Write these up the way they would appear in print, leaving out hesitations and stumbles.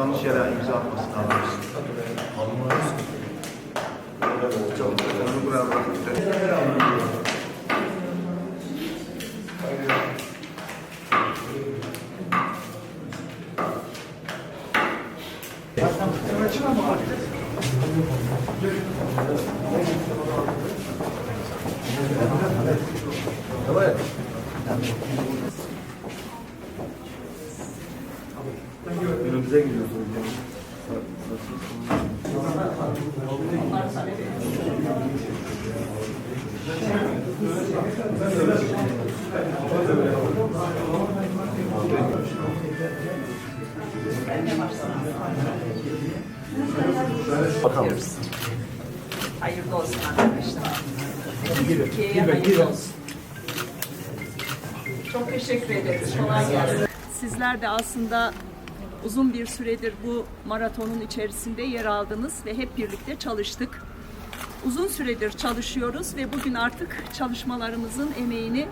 yanlış yere imza atmasını alıyoruz. Onu buraya bıraktık. Önümüze gidiyoruz hocam. Bakalım. Hayırlı olsun arkadaşlar. Türkiye'ye hayırlı olsun. Çok teşekkür ederiz. Kolay gelsin. Sizler de aslında uzun bir süredir bu maratonun içerisinde yer aldınız ve hep birlikte çalıştık. Uzun süredir çalışıyoruz ve bugün artık çalışmalarımızın emeğini,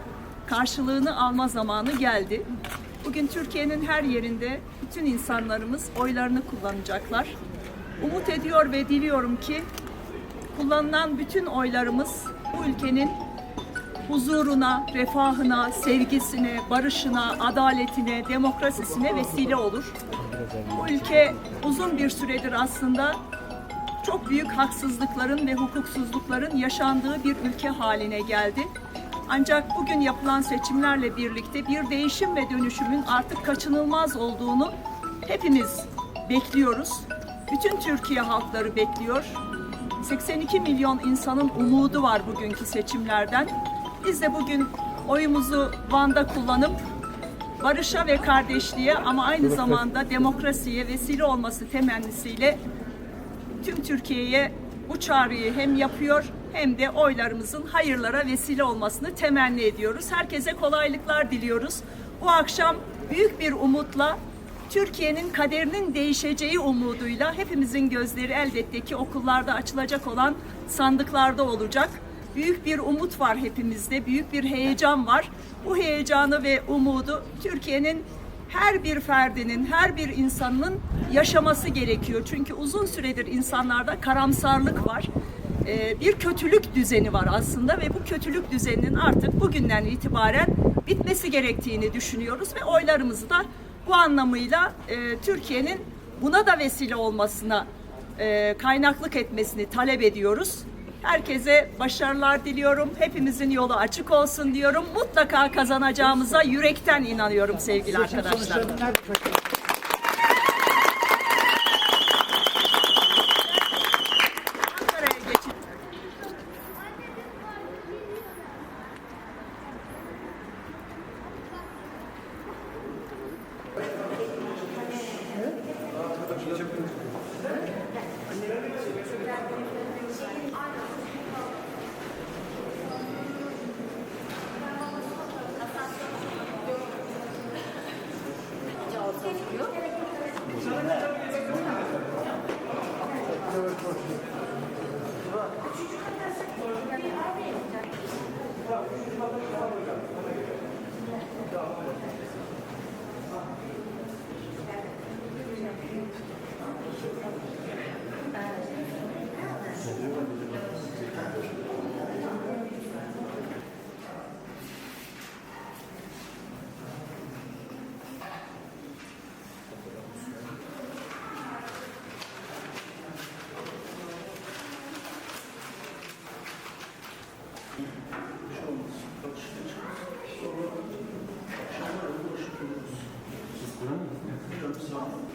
karşılığını alma zamanı geldi. Bugün Türkiye'nin her yerinde bütün insanlarımız oylarını kullanacaklar. Umut ediyor ve diliyorum ki kullanılan bütün oylarımız bu ülkenin huzuruna, refahına, sevgisine, barışına, adaletine, demokrasisine vesile olur. Bu ülke uzun bir süredir aslında çok büyük haksızlıkların ve hukuksuzlukların yaşandığı bir ülke haline geldi. Ancak bugün yapılan seçimlerle birlikte bir değişim ve dönüşümün artık kaçınılmaz olduğunu hepimiz bekliyoruz. Bütün Türkiye halkları bekliyor. 82 milyon insanın umudu var bugünkü seçimlerden. Biz de bugün oyumuzu Van'da kullanıp barışa ve kardeşliğe ama aynı zamanda demokrasiye vesile olması temennisiyle tüm Türkiye'ye bu çağrıyı hem yapıyor hem de oylarımızın hayırlara vesile olmasını temenni ediyoruz. Herkese kolaylıklar diliyoruz. Bu akşam büyük bir umutla Türkiye'nin kaderinin değişeceği umuduyla hepimizin gözleri elbette ki okullarda açılacak olan sandıklarda olacak. Büyük bir umut var hepimizde, büyük bir heyecan var. Bu heyecanı ve umudu Türkiye'nin her bir ferdinin, her bir insanın yaşaması gerekiyor. Çünkü uzun süredir insanlarda karamsarlık var. Bir kötülük düzeni var aslında ve bu kötülük düzeninin artık bugünden itibaren bitmesi gerektiğini düşünüyoruz ve oylarımızı da bu anlamıyla Türkiye'nin buna da vesile olmasına kaynaklık etmesini talep ediyoruz. Herkese başarılar diliyorum. Hepimizin yolu açık olsun diyorum. Mutlaka kazanacağımıza yürekten inanıyorum sevgili arkadaşlar. Ankara'ya geçin. Sağ olun.